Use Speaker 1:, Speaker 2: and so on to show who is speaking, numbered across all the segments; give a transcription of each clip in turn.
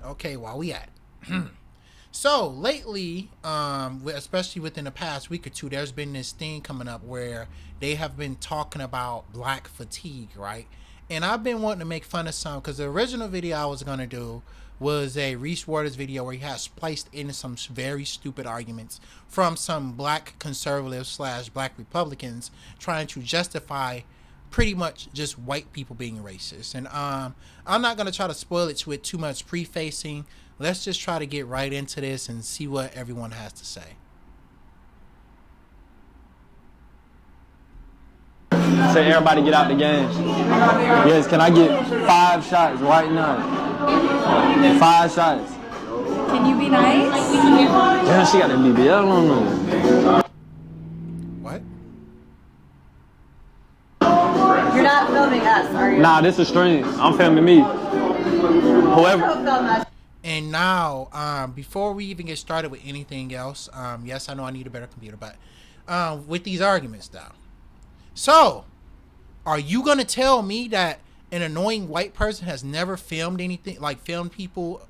Speaker 1: Okay, while we at it. So lately, especially within the past week or two, there's been this thing coming up where they have been talking about black fatigue, right? And I've been wanting to make fun of some because the original video I was gonna do was a Reese Waters video where he has spliced in some very stupid arguments from some black conservatives slash black Republicans trying to justify pretty much just white people being racist. And I'm not gonna try to spoil it with too much prefacing. Let's just try to get right into this and see what everyone has to say.
Speaker 2: Say everybody get out the game. Yes, can I get 5 shots right now? 5 shots.
Speaker 3: Can you be nice?
Speaker 2: Damn, she got a BBL on her.
Speaker 1: What?
Speaker 3: You're not filming us, are you?
Speaker 2: Nah, this is stream. I'm filming me. Whoever.
Speaker 1: And now, before we even get started with anything else, yes, I know I need a better computer, but with these arguments though. So, are you going to tell me that an annoying white person has never filmed anything, like filmed people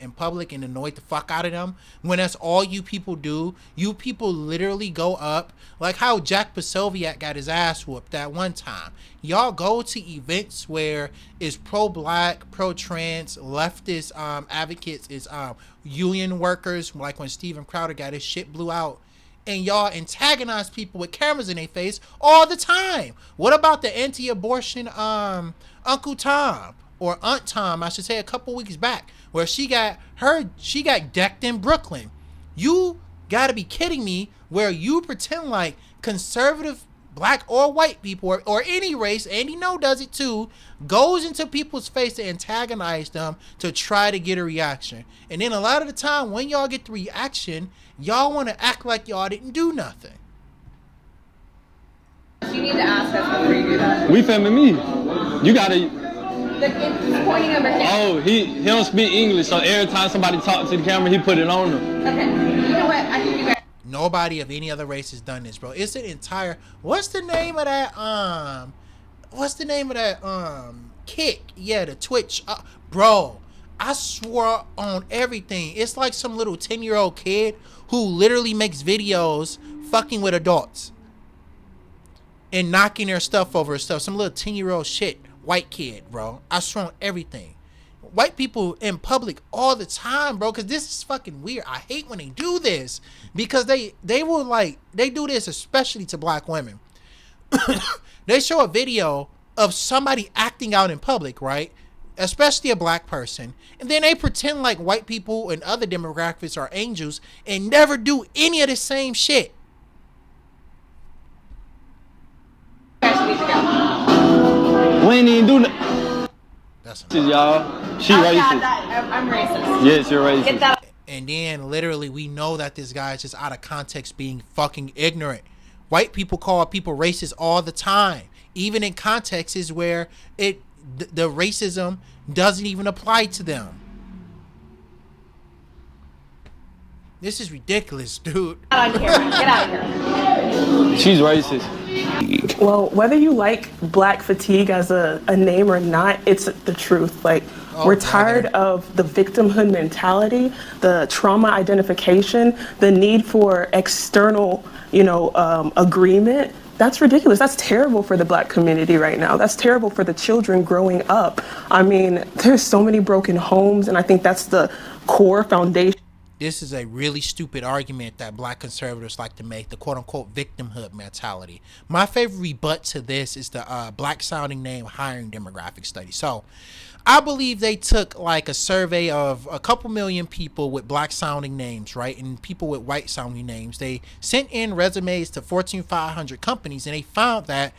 Speaker 1: in public and annoyed the fuck out of them, when that's all you people do? You people literally go up, like how Jack Posobiec got his ass whooped that one time. Y'all go to events where it's pro-black, pro-trans, leftist advocates, is union workers, like when Steven Crowder got his shit blew out, and y'all antagonize people with cameras in their face all the time. What about the anti-abortion Uncle Tom, or Aunt Tom, I should say, a couple weeks back, where she got decked in Brooklyn? You gotta be kidding me, where you pretend like conservative black or white people or any race, Andy No does it too, goes into people's face to antagonize them to try to get a reaction. And then a lot of the time when y'all get the reaction, y'all want to act like y'all didn't do nothing.
Speaker 3: You need to ask us before you do that.
Speaker 2: We filming me. You gotta.
Speaker 3: He's pointing over here.
Speaker 2: Oh, he don't speak English, so every time somebody talks to the camera, he put it on them.
Speaker 3: Okay. You know what? I think you guys.
Speaker 1: Nobody of any other race has done this, bro. It's an entire. What's the name of that? Kick? Yeah, the Twitch. Bro, I swore on everything. It's like some little 10-year-old kid who literally makes videos fucking with adults and knocking their stuff over and stuff. Some little 10-year-old shit, white kid, bro. I swear on everything. White people in public all the time, bro, because this is fucking weird. I hate when they do this, because they will, like, they do this especially to black women. They show a video of somebody acting out in public, right? Especially a black person, and then they pretend like white people and other demographics are angels and never do any of the same shit.
Speaker 3: You guys need to go.
Speaker 2: We ain't even do that.
Speaker 1: That's
Speaker 2: This is y'all. She
Speaker 3: Yeah,
Speaker 2: racist.
Speaker 3: I'm racist.
Speaker 2: Yes, you're racist.
Speaker 3: Get that.
Speaker 1: And then literally we know that this guy is just out of context being fucking ignorant. White people call people racist all the time, even in contexts where the racism doesn't even apply to them. This is ridiculous, dude.
Speaker 3: Get out of here. Get out of here.
Speaker 2: She's racist.
Speaker 4: Well, whether you like black fatigue as a name or not, it's the truth. Like, we're tired of the victimhood mentality, the trauma identification, the need for external, agreement. That's ridiculous. That's terrible for the black community right now. That's terrible for the children growing up. I mean, there's so many broken homes, and I think that's the core foundation.
Speaker 1: This is a really stupid argument that black conservatives like to make, the quote-unquote victimhood mentality. My favorite rebut to this is the black-sounding name hiring demographic study. So I believe they took like a survey of a couple million people with black-sounding names, right, and people with white-sounding names. They sent in resumes to Fortune 500 companies, and they found that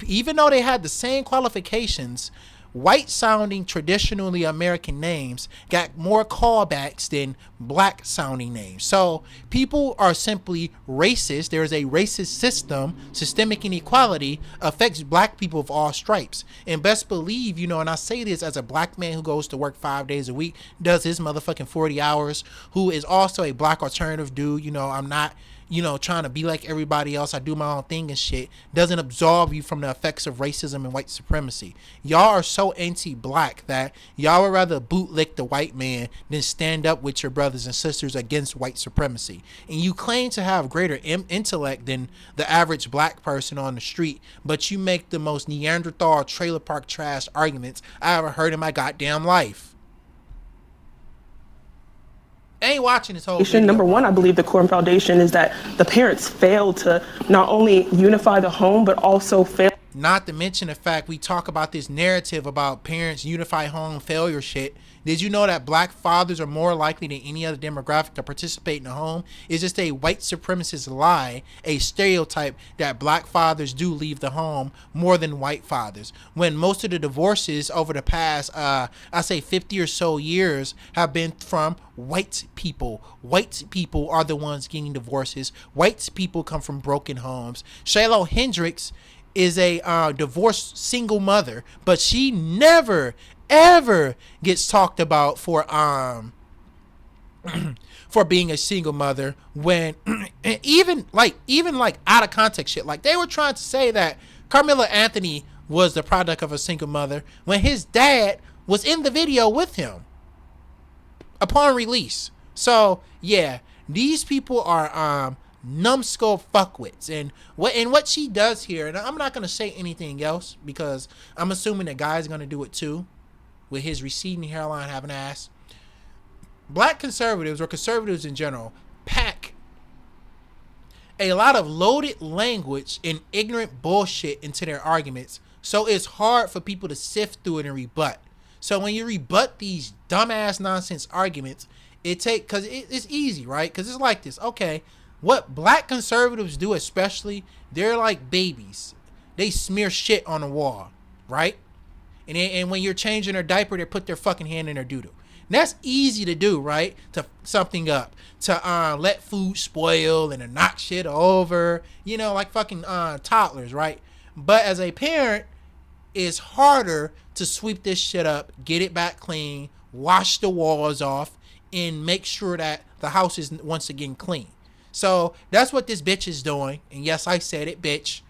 Speaker 1: even though they had the same qualifications, white-sounding traditionally American names got more callbacks than black-sounding names. So people are simply racist. There is a racist system. Systemic inequality affects black people of all stripes. And best believe, and I say this as a black man who goes to work 5 days a week, does his motherfucking 40 hours, who is also a black alternative dude. I'm not you know, trying to be like everybody else, I do my own thing and shit, doesn't absolve you from the effects of racism and white supremacy. Y'all are so anti-black that y'all would rather bootlick the white man than stand up with your brothers and sisters against white supremacy. And you claim to have greater intellect than the average black person on the street, but you make the most Neanderthal trailer park trash arguments I ever heard in my goddamn life. I ain't watching this whole video.
Speaker 4: Number one, I believe the core foundation is that the parents failed to not only unify the home, but also fail.
Speaker 1: Not to mention the fact we talk about this narrative about parents unify home failure shit. Did you know that black fathers are more likely than any other demographic to participate in the home? It's just a white supremacist lie, a stereotype that black fathers do leave the home more than white fathers. When most of the divorces over the past, I say 50 or so years have been from white people. White people are the ones getting divorces. White people come from broken homes. Shiloh Hendrix is a divorced single mother, but she never ever gets talked about for for being a single mother, when even like out of context shit, like they were trying to say that Carmelo Anthony was the product of a single mother when his dad was in the video with him upon release. So yeah, these people are numbskull fuckwits, and what she does here, and I'm not gonna say anything else because I'm assuming the guy's gonna do it too, with his receding hairline, having ass. Black conservatives, or conservatives in general, pack a lot of loaded language and ignorant bullshit into their arguments, so it's hard for people to sift through it and rebut. So when you rebut these dumbass nonsense arguments, because it's easy, right? Because it's like this. Okay, what black conservatives do especially, they're like babies. They smear shit on the wall, right? And when you're changing their diaper, they put their fucking hand in their doo-doo. That's easy to do, right? To f something up, to let food spoil and to knock shit over, you know, like fucking toddlers, right? But as a parent, it's harder to sweep this shit up, get it back clean, wash the walls off, and make sure that the house is once again clean. So that's what this bitch is doing. And yes, I said it, bitch.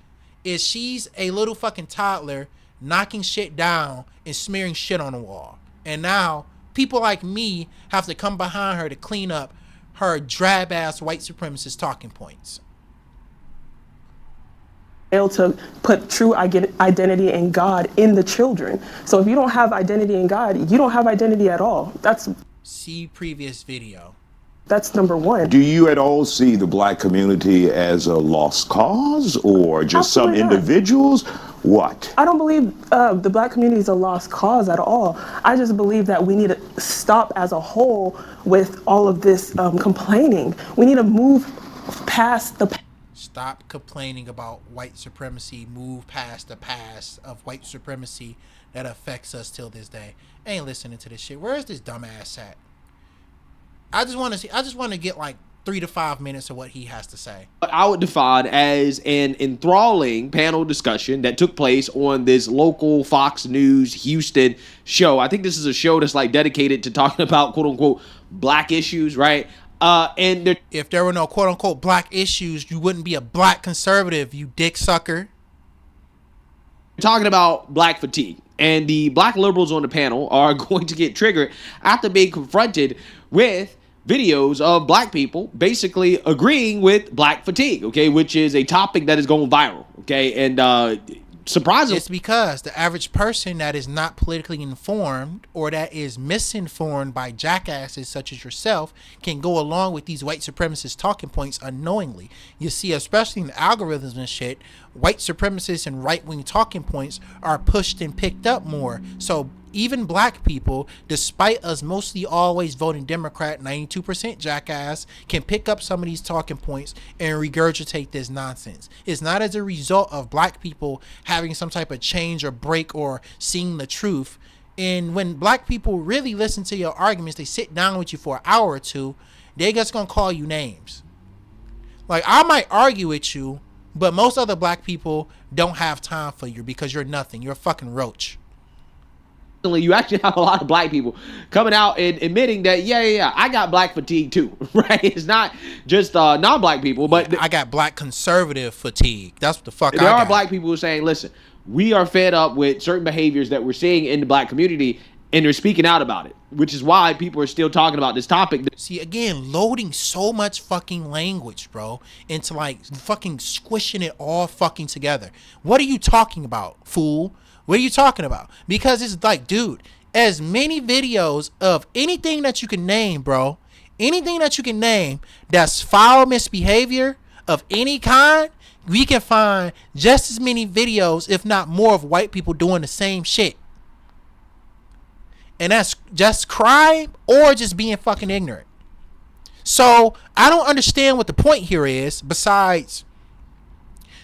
Speaker 1: Is she's a little fucking toddler knocking shit down and smearing shit on the wall. And now people like me have to come behind her to clean up her drab ass white supremacist talking points.
Speaker 4: Fail to put true identity in God in the children. So if you don't have identity in God, you don't have identity at all.
Speaker 1: See previous video.
Speaker 4: That's number one.
Speaker 5: Do you at all see the black community as a lost cause, or just
Speaker 4: Absolutely
Speaker 5: some
Speaker 4: not.
Speaker 5: individuals? What?
Speaker 4: I don't believe the black community is a lost cause at all. I just believe that we need to stop as a whole with all of this complaining. We need to move past the
Speaker 1: Stop complaining about white supremacy. Move past the past of white supremacy that affects us till this day. I ain't listening to this shit. Where is this dumbass at? I just want to get like 3 to 5 minutes of what he has to say.
Speaker 6: I would define as an enthralling panel discussion that took place on this local Fox News Houston show. I think this is a show that's like dedicated to talking about quote unquote black issues, right? And
Speaker 1: if there were no quote unquote black issues, you wouldn't be a black conservative, you dick sucker.
Speaker 6: Talking about black fatigue, and the black liberals on the panel are going to get triggered after being confronted with videos of black people basically agreeing with black fatigue, okay, which is a topic that is going viral, okay, and surprisingly,
Speaker 1: it's because the average person that is not politically informed or that is misinformed by jackasses such as yourself can go along with these white supremacist talking points unknowingly. You see, especially in the algorithms and shit, white supremacists and right-wing talking points are pushed and picked up more. So even black people, despite us mostly always voting Democrat, 92% jackass, can pick up some of these talking points and regurgitate this nonsense. It's not as a result of black people having some type of change or break or seeing the truth. And when black people really listen to your arguments, they sit down with you for an hour or two, they just gonna call you names. Like, I might argue with you, but most other black people don't have time for you because you're nothing. You're a fucking roach.
Speaker 6: you actually have a lot of black people coming out and admitting that, yeah, I got black fatigue too, right? It's not just non-black people, but
Speaker 1: I got black conservative fatigue. That's what the fuck
Speaker 6: there
Speaker 1: I
Speaker 6: are
Speaker 1: got.
Speaker 6: black people who are saying, listen, we are fed up with certain behaviors that we're seeing in the black community, and they're speaking out about it, which is why people are still talking about this topic.
Speaker 1: See, again, loading so much fucking language, bro, into like fucking squishing it all fucking together. What are you talking about, fool? What are you talking about? Because it's like, dude, as many videos of anything that you can name, bro, anything that you can name that's foul misbehavior of any kind, we can find just as many videos, if not more, of white people doing the same shit. And that's just crime or just being fucking ignorant. So I don't understand what the point here is besides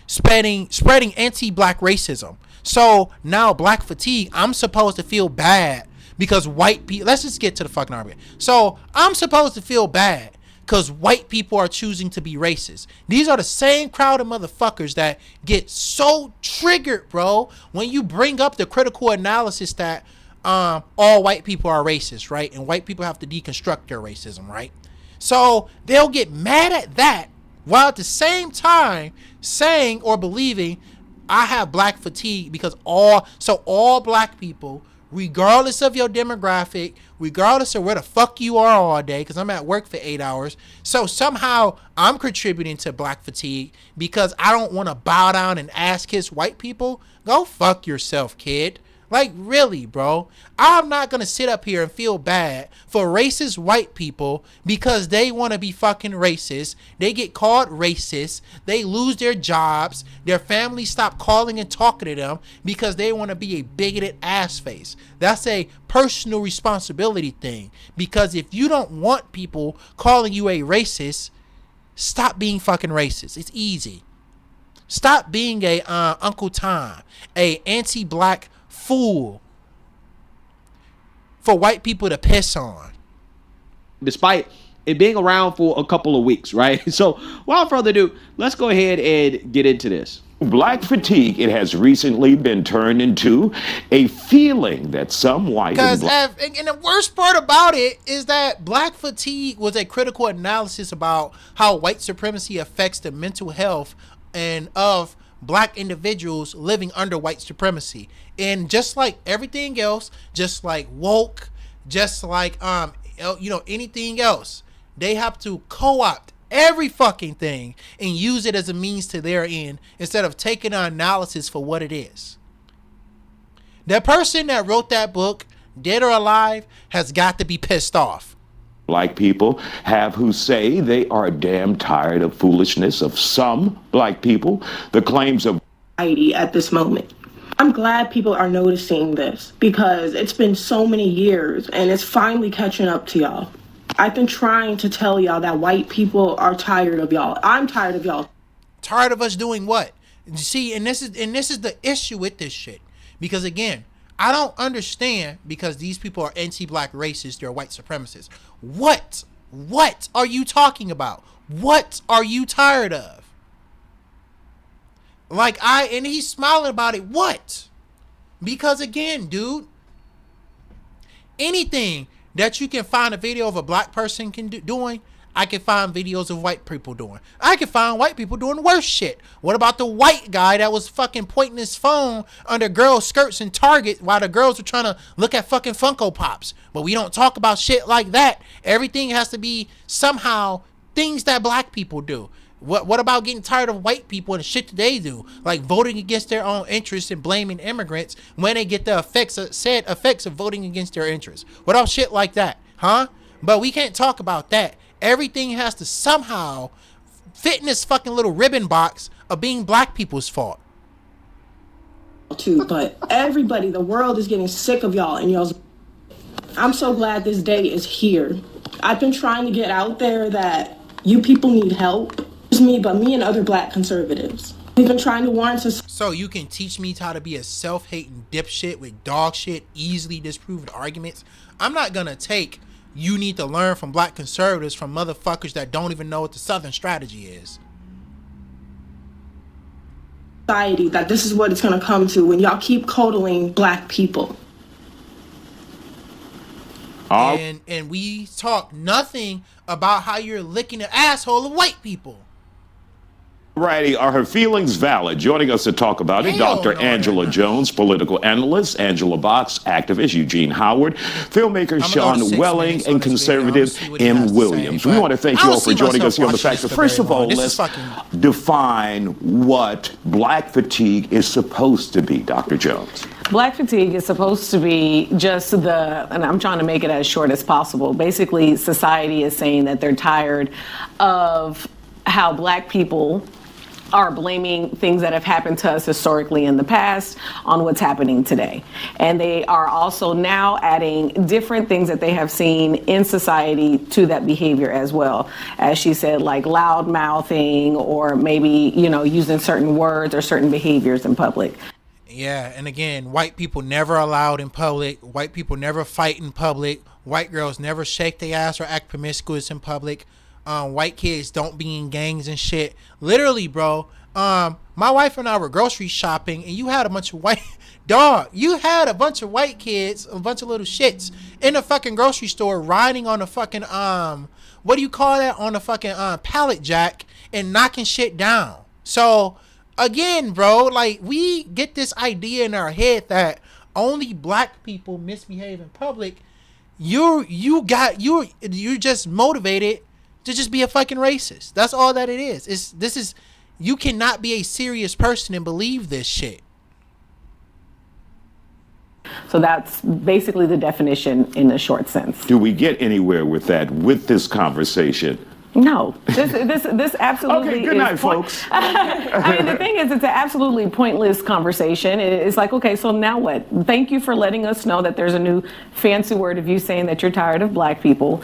Speaker 1: spreading anti-black racism. So now black fatigue, I'm supposed to feel bad because white people, let's just get to the fucking argument. So I'm supposed to feel bad because white people are choosing to be racist. These are the same crowd of motherfuckers that get so triggered, bro, when you bring up the critical analysis that all white people are racist, right? And white people have to deconstruct their racism, right? So they'll get mad at that while at the same time saying or believing I have black fatigue because all black people, regardless of your demographic, regardless of where the fuck you are all day, because I'm at work for 8 hours, so somehow I'm contributing to black fatigue because I don't want to bow down and ass kiss white people. Go fuck yourself, kid. Like, really, bro? I'm not going to sit up here and feel bad for racist white people because they want to be fucking racist. They get called racist. They lose their jobs. Their families stop calling and talking to them because they want to be a bigoted ass face. That's a personal responsibility thing. Because if you don't want people calling you a racist, stop being fucking racist. It's easy. Stop being a Uncle Tom, a anti-black fool for white people to piss on,
Speaker 6: despite it being around for a couple of weeks, right? So without further ado, let's go ahead and get into this.
Speaker 5: Black fatigue, it has recently been turned into a feeling that some white and
Speaker 1: and the worst part about it is that black fatigue was a critical analysis about how white supremacy affects the mental health and of black individuals living under white supremacy. And just like everything else, just like woke, just like anything else, they have to co-opt every fucking thing and use it as a means to their end instead of taking an analysis for what it is. The person that wrote that book, dead or alive, has got to be pissed off.
Speaker 5: Black people have who say they are damn tired of foolishness of some black people, the claims of
Speaker 4: At this moment, I'm glad people are noticing this because it's been so many years and it's finally catching up to y'all. I've been trying to tell y'all that white people are tired of y'all. I'm tired of y'all.
Speaker 1: Tired of us doing what? You see, and this is the issue with this shit. Because again, I don't understand because these people are anti-black racists, they're white supremacists. What are you talking about? What are you tired of? And he's smiling about it. What? Because again, dude, anything that you can find a video of a black person doing, I can find videos of white people doing. I can find white people doing worse shit. What about the white guy that was fucking pointing his phone under girls' skirts in Target while the girls were trying to look at fucking Funko Pops? But we don't talk about shit like that. Everything has to be somehow things that black people do. What about getting tired of white people and the shit that they do? Like voting against their own interests and blaming immigrants when they get the said effects of voting against their interests. What about shit like that? Huh? But we can't talk about that. Everything has to somehow fit in this fucking little ribbon box of being black people's fault.
Speaker 4: Too, but everybody, the world is getting sick of y'all and y'all's. I'm so glad this day is here. I've been trying to get out there that you people need help. Me, but me and other black conservatives. We've been trying to warn us.
Speaker 1: So you can teach me how to be a self-hating dipshit with dog shit, easily disproved arguments. I'm not gonna take you need to learn from black conservatives from motherfuckers that don't even know what the Southern strategy is.
Speaker 4: Society that this is what it's gonna come to when y'all keep coddling black people.
Speaker 5: All
Speaker 1: and we talk nothing about how you're licking the asshole of white people.
Speaker 5: righty, are her feelings valid? Joining us to talk about it,
Speaker 1: Hell
Speaker 5: Dr.
Speaker 1: no,
Speaker 5: Angela Jones, political analyst, Angela Box, activist, Eugene Howard, filmmaker
Speaker 1: go
Speaker 5: Sean
Speaker 1: to 6
Speaker 5: Welling,
Speaker 1: minutes on
Speaker 5: and
Speaker 1: this
Speaker 5: conservative
Speaker 1: video. I'm gonna see what he has
Speaker 5: M.
Speaker 1: to
Speaker 5: Williams.
Speaker 1: say,
Speaker 5: We
Speaker 1: but
Speaker 5: want to thank
Speaker 1: I
Speaker 5: you
Speaker 1: don't
Speaker 5: all for
Speaker 1: see
Speaker 5: joining us
Speaker 1: myself
Speaker 5: here on The
Speaker 1: watching
Speaker 5: Factor.
Speaker 1: this for
Speaker 5: First
Speaker 1: very
Speaker 5: of all,
Speaker 1: long. This
Speaker 5: let's
Speaker 1: is fucking-
Speaker 5: define what black fatigue is supposed to be, Dr. Jones.
Speaker 7: Black fatigue is supposed to be just and I'm trying to make it as short as possible. Basically, society is saying that they're tired of how black people are blaming things that have happened to us historically in the past on what's happening today. And they are also now adding different things that they have seen in society to that behavior as well. As she said, like loud mouthing or maybe, using certain words or certain behaviors in public.
Speaker 1: Yeah, and again, white people never allowed in public. White people never fight in public. White girls never shake their ass or act promiscuous in public. White kids don't be in gangs and shit. Literally, bro. My wife and I were grocery shopping, and you had a bunch of white You had a bunch of white kids, a bunch of little shits in the fucking grocery store, riding on the fucking what do you call that? On the fucking pallet jack and knocking shit down. So again, bro, like we get this idea in our head that only black people misbehave in public. You're just motivated to just be a fucking racist. That's all that it is. You cannot be a serious person and believe this shit.
Speaker 7: So that's basically the definition in a short sense.
Speaker 5: Do we get anywhere with that, with this conversation?
Speaker 7: No, this absolutely
Speaker 5: Okay, good night, folks.
Speaker 7: I mean, the thing is, it's an absolutely pointless conversation. It's like, okay, so now what? Thank you for letting us know that there's a new fancy word of you saying that you're tired of black people,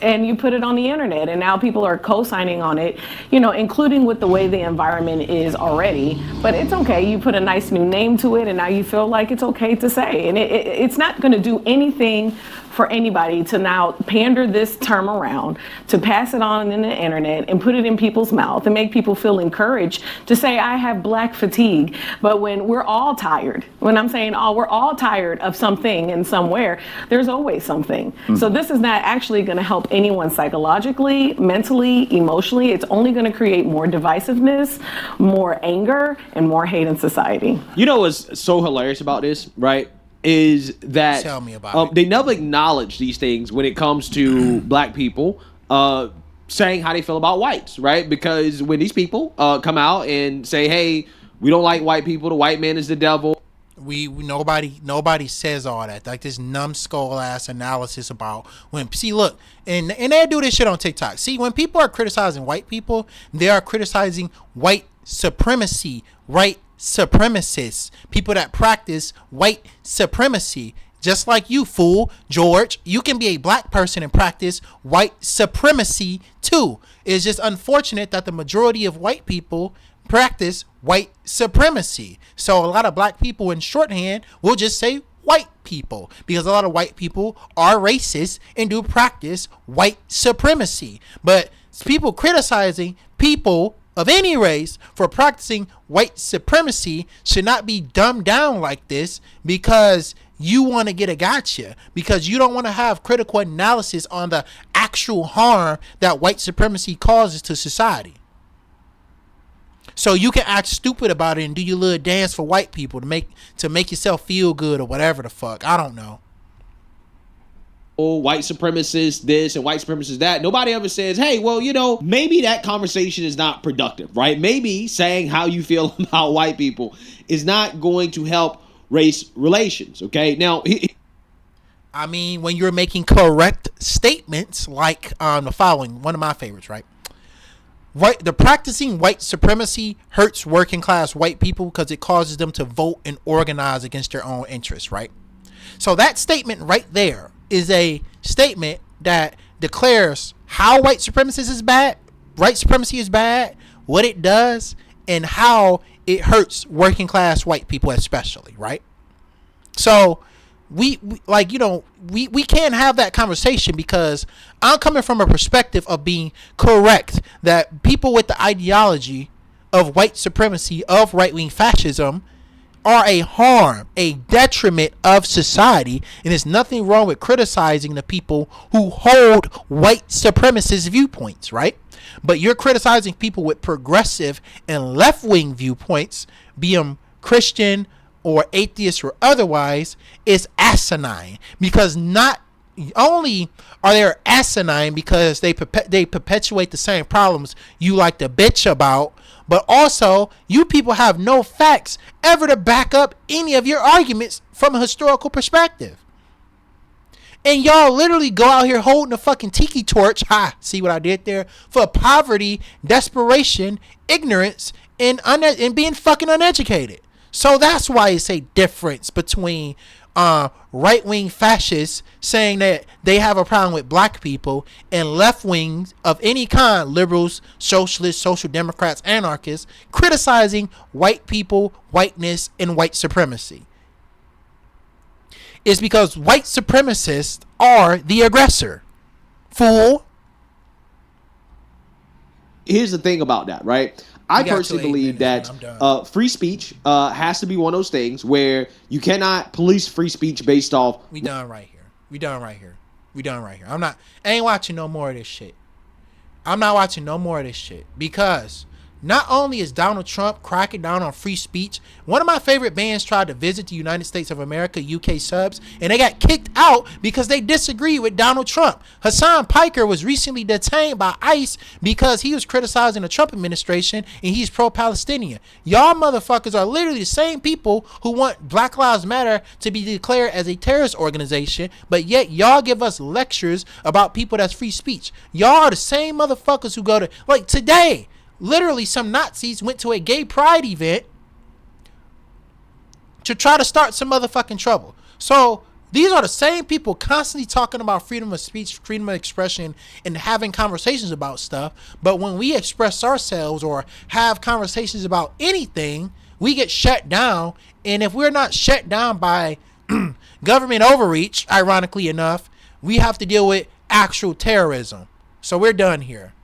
Speaker 7: and you put it on the internet, and now people are co-signing on it, including with the way the environment is already. But it's okay. You put a nice new name to it, and now you feel like it's okay to say. And it's not going to do anything for anybody to now pander this term around, to pass it on in the internet and put it in people's mouth and make people feel encouraged to say, I have black fatigue. But when we're all tired, when I'm saying, we're all tired of something and somewhere, there's always something. So this is not actually going to help anyone psychologically, mentally, emotionally. It's only going to create more divisiveness, more anger, and more hate in society.
Speaker 6: You know what's so hilarious about this, right? Is that
Speaker 1: Tell me about it.
Speaker 6: They never acknowledge these things when it comes to black people saying how they feel about whites, right? Because when these people come out and say, hey, we don't like white people, the white man is the devil.
Speaker 1: Nobody says all that, like this numbskull ass analysis about look, and they do this shit on TikTok. See, when people are criticizing white people, they are criticizing white supremacy, white supremacists, people that practice white supremacy. Just like you, fool, George, you can be a black person and practice white supremacy too. It's just unfortunate that the majority of white people practice white supremacy. So a lot of black people in shorthand will just say white people, because a lot of white people are racist and do practice white supremacy. But people criticizing people of any race for practicing white supremacy should not be dumbed down like this because you want to get a gotcha, because you don't want to have critical analysis on the actual harm that white supremacy causes to society. So you can act stupid about it and do your little dance for white people to make yourself feel good or whatever the fuck. I don't know.
Speaker 6: White supremacists this and white supremacists that. Nobody ever says, hey, well, maybe that conversation is not productive, right? Maybe saying how you feel about white people is not going to help race relations, okay? Now,
Speaker 1: I mean, when you're making correct statements like the following, one of my favorites, right? The practicing white supremacy hurts working class white people because it causes them to vote and organize against their own interests, right? So that statement right there is a statement that declares how white supremacy is bad, what it does, and how it hurts working class white people especially, right? So we can't have that conversation, because I'm coming from a perspective of being correct that people with the ideology of white supremacy, of right-wing fascism, are a harm, a detriment of society, and there's nothing wrong with criticizing the people who hold white supremacist viewpoints, right? But you're criticizing people with progressive and left-wing viewpoints, be them Christian or atheist or otherwise, is asinine. Because not only are they asinine because they perpetuate the same problems you like to bitch about, but also you people have no facts ever to back up any of your arguments from a historical perspective. And y'all literally go out here holding a fucking tiki torch, see what I did there, for poverty, desperation, ignorance, and being fucking uneducated. So that's why it's a difference between right-wing fascists saying that they have a problem with black people and left-wings of any kind, liberals, socialists, social democrats, anarchists, criticizing white people, whiteness, and white supremacy. It's because white supremacists are the aggressor. Fool.
Speaker 6: Here's the thing about that, right? I personally believe that free speech has to be one of those things where you cannot police free speech based off.
Speaker 1: We done right here. I ain't watching no more of this shit. Because not only is Donald Trump cracking down on free speech, one of my favorite bands tried to visit the United States of America, UK subs, and they got kicked out because they disagreed with Donald Trump. Hassan Piker was recently detained by ICE because he was criticizing the Trump administration and he's pro-Palestinian. Y'all motherfuckers are literally the same people who want Black Lives Matter to be declared as a terrorist organization, but yet y'all give us lectures about people that's free speech. Y'all are the same motherfuckers who go to, like today, literally some Nazis went to a gay pride event to try to start some motherfucking trouble. So these are the same people constantly talking about freedom of speech, freedom of expression, and having conversations about stuff. But when we express ourselves or have conversations about anything, we get shut down. And if we're not shut down by government overreach, ironically enough, we have to deal with actual terrorism. So we're done here.